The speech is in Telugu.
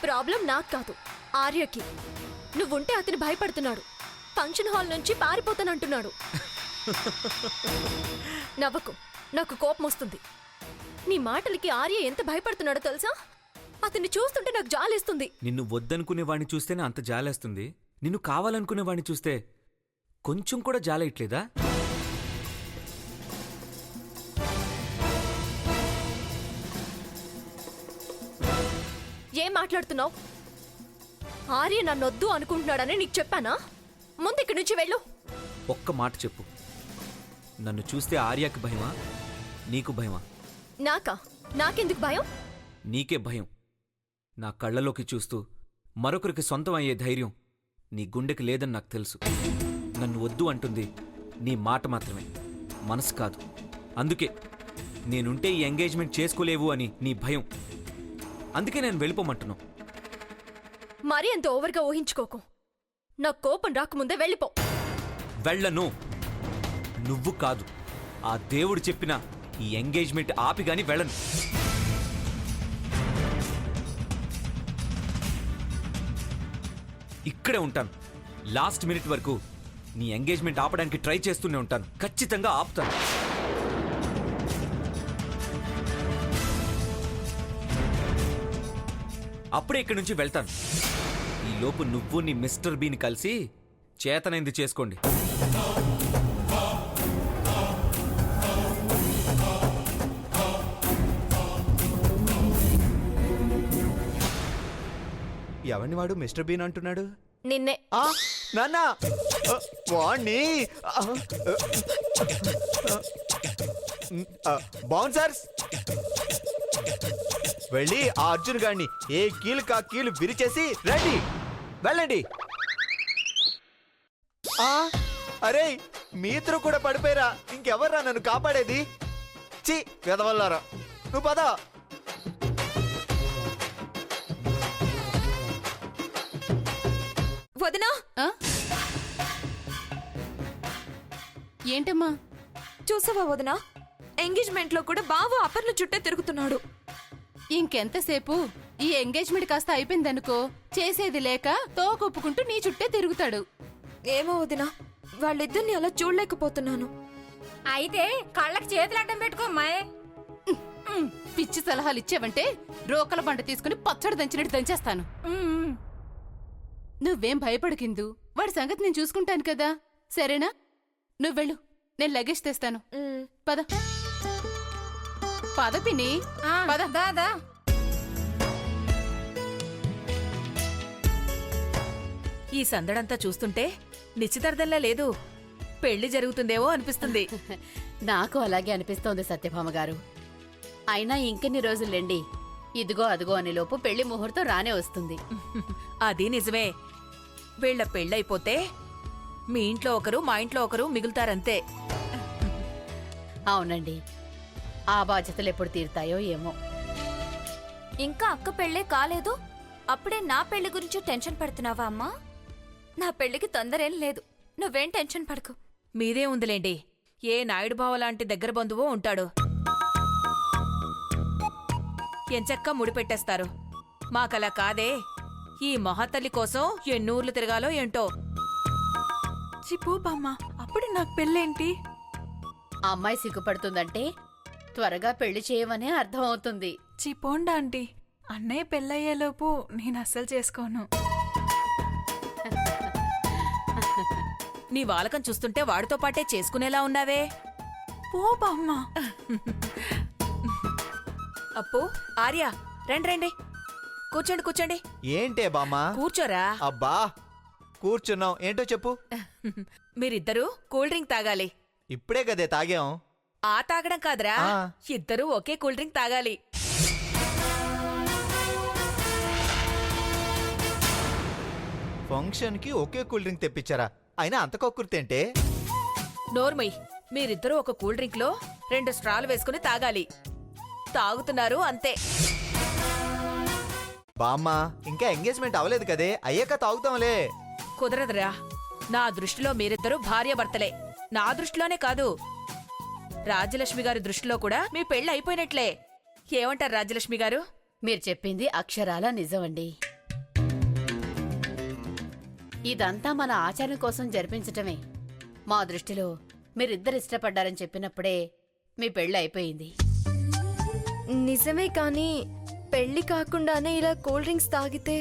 ప్రాబ్లం నాకు కాదు, ఆర్యకి. నువ్వుంటే అతను భయపడుతున్నాడు, ఫంక్షన్ హాల్ నుంచి పారిపోతానంటున్నాడు. నవ్వకు, నాకు కోపం వస్తుంది. నీ మాటలకి ఆర్య ఎంత భయపడుతున్నాడో తెలుసా? అతన్ని చూస్తుంటే నాకు జాలేస్తుంది. నిన్ను వద్దనుకునే వాడిని చూస్తేనే అంత జాలేస్తుంది, నిన్ను కావాలనుకునే వాడిని చూస్తే కొంచెం కూడా జాలేయట్లేదా? ఏం మాట్లాడుతున్నావు? ఆర్య నన్నొద్దు అనుకుంటున్నాడని నీకు చెప్పానా? ముందు ఇక్కడి నుంచి వెళ్ళు. ఒక్క మాట చెప్పు, నన్ను చూస్తే ఆర్యాకి భయమా, నీకు భయమా? నాకెందుకు భయం? నీకే భయం. నా కళ్ళలోకి చూస్తూ మరొకరికి సొంతం అయ్యే ధైర్యం నీ గుండెకి లేదని నాకు తెలుసు. నన్ను వద్దు అంటుంది నీ మాట మాత్రమే, మనసు కాదు. అందుకే నేనుంటే ఈ ఎంగేజ్మెంట్ చేసుకోలేవు అని నీ భయం. అందుకే నేను వెళ్ళిపోమంటున్నావు. మరీ అంత ఓవర్గా ఊహించుకోకు. నాకు కోపం రాకముందే వెళ్ళిపో. వెళ్ళను. నువ్వు కాదు, ఆ దేవుడు చెప్పిన ఈ ఎంగేజ్మెంట్ ఆపిగాని వెళ్ళను. ఇక్కడే ఉంటాను. లాస్ట్ మినిట్ వరకు నీ ఎంగేజ్మెంట్ ఆపడానికి ట్రై చేస్తూనే ఉంటాను. ఖచ్చితంగా ఆపుతాను. అప్పుడే ఇక్కడి నుంచి వెళ్తాను. ఈ లోపు నువ్వు నీ మిస్టర్ బీని కలిసి చేతనైంది చేసుకోండి. ఎవరిని వాడు మిస్టర్ బీన్ అంటున్నాడు? నిన్నే. నాన్న వాణ్ణి బౌన్సర్స్ వెళ్ళి ఆ అర్జున్ గారిని ఏ కీలు కా కీలు విరిచేసి రండి, వెళ్ళండి. అరే మీ ఇద్దరు కూడా పడిపోయారా? ఇంకెవర్రా నన్ను కాపాడేది? చి వెదవల్లారా, నువ్వు పద. వదినా, ఏంటమ్మా? చూసావా వదినా, ఎంగేజ్మెంట్ లో కూడా బావ అపర్ల చుట్టే తిరుగుతున్నాడు. ఇంకెంతసేపు? ఈ ఎంగేజ్మెంట్ కాస్త అయిపోయిందనుకో, చేసేది లేక తోకొప్పుకుంటూ నీ చుట్టే తిరుగుతాడు. ఏమో వదినా, వాళ్ళిద్దరిని అలా చూడలేకపోతున్నాను. అయితే కళ్ళకి చేతులు అడ్డం పెట్టుకోమ్మాయ్. పిచ్చి సలహాలు ఇచ్చావంటే రోకల బండ తీసుకుని పచ్చడి దంచినట్టు దంచేస్తాను. నువ్వేం భయపడకిందు, వాడి సంగతి నేను చూసుకుంటాను కదా, సరేనా? నువ్వెళ్ళు, నేను లగేజ్ తెస్తాను. పద పద పిన్ని, పద. దాదా ఈ సందడంతా చూస్తుంటే నిశ్చితార్థంలా లేదు, పెళ్లి జరుగుతుందేమో అనిపిస్తుంది. నాకు అలాగే అనిపిస్తోంది సత్యభామ గారు. అయినా ఇంకెన్ని రోజులండి, ఇదిగో అదిగో అనే లోపు పెళ్లి ముహూర్తం రానే వస్తుంది. అది నిజమే. వీళ్ల పెళ్ళైపోతే మీ ఇంట్లో ఒకరు మా ఇంట్లో ఒకరు మిగులుతారంతే. అవునండి, ఆ బాధ్యతలు ఎప్పుడు తీరుతాయో ఏమో. ఇంకా అక్క పెళ్ళే కాలేదు, అప్పుడే నా పెళ్లి గురించి టెన్షన్ పడుతున్నావా అమ్మా? నా పెళ్లికి తొందరేం లేదు, నువ్వేం టెన్షన్ పడకు. మీదే ఉందిలేండి, ఏ నాయుడు బావ లాంటి దగ్గర బంధువో ఉంటాడు, ఎంచక్కా ముడిపెట్టేస్తారు. మాకలా కాదే, ఈ మహాతల్లి కోసం ఎన్నూర్లు తిరగాలో ఏంటో. చిపో బామ్మ, అప్పుడు నాకు పెళ్ళేంటి? అమ్మాయి సిగ్గుపడుతుందంటే త్వరగా పెళ్లి చేయమనే అర్థం అవుతుంది. చిపోండా ఆంటీ, అన్నయ్య పెళ్ళయ్యేలోపు నేను అస్సలు చేసుకోను. నీ వాలకం చూస్తుంటే వాడితో పాటే చేసుకునేలా ఉన్నావే. పో బామ్మ. అప్పు, ఆర్య, రండి రండి, కూర్చోండి కూర్చోండి. ఏంటే బామ్మా? కూర్చోరా. అబ్బా కూర్చున్నాం, ఏంటో చెప్పు. మీరిద్దరూ కూల్ డ్రింక్ తాగాలి. ఇప్పుడే కదే తాగాం. ఆ తాగడం కాదురా, ఇద్దరూ ఒకే కూల్ డ్రింక్ తాగాలి. ఫంక్షన్ కి ఒకే కూల్ డ్రింక్ తెప్పించారా? అయినా అంత కొక్కుర్తేంటే? నోర్మయ్, మీరిద్దరూ ఒక కూల్ డ్రింక్ లో 2 స్ట్రాలు వేసుకుని తాగాలి. తాగుతున్నారు అంతే. బామ్మా ఇంకా ఎంగేజ్మెంట్ అవ్వలేదు కదే, అయ్యాక తాగుతాంలే. కుదరదురా, నా దృష్టిలో మీరిద్దరూ భార్యాభర్తలే. నా దృష్టిలోనే కాదు, రాజ్యలక్ష్మి గారి దృష్టిలో కూడా మీ పెళ్లి అయిపోయినట్లే. ఏమంటారు రాజ్యలక్ష్మి గారు? మీరు చెప్పింది అక్షరాల నిజమండి. ఇదంతా మన ఆచారం కోసం జరిపించటమే. మా దృష్టిలో మీరిద్దరు ఇష్టపడ్డారని చెప్పినప్పుడే మీ పెళ్ళి అయిపోయింది. నిజమే కానీ పెళ్లి కాకుండానే ఇలా కూల్ డ్రింక్స్ తాగితే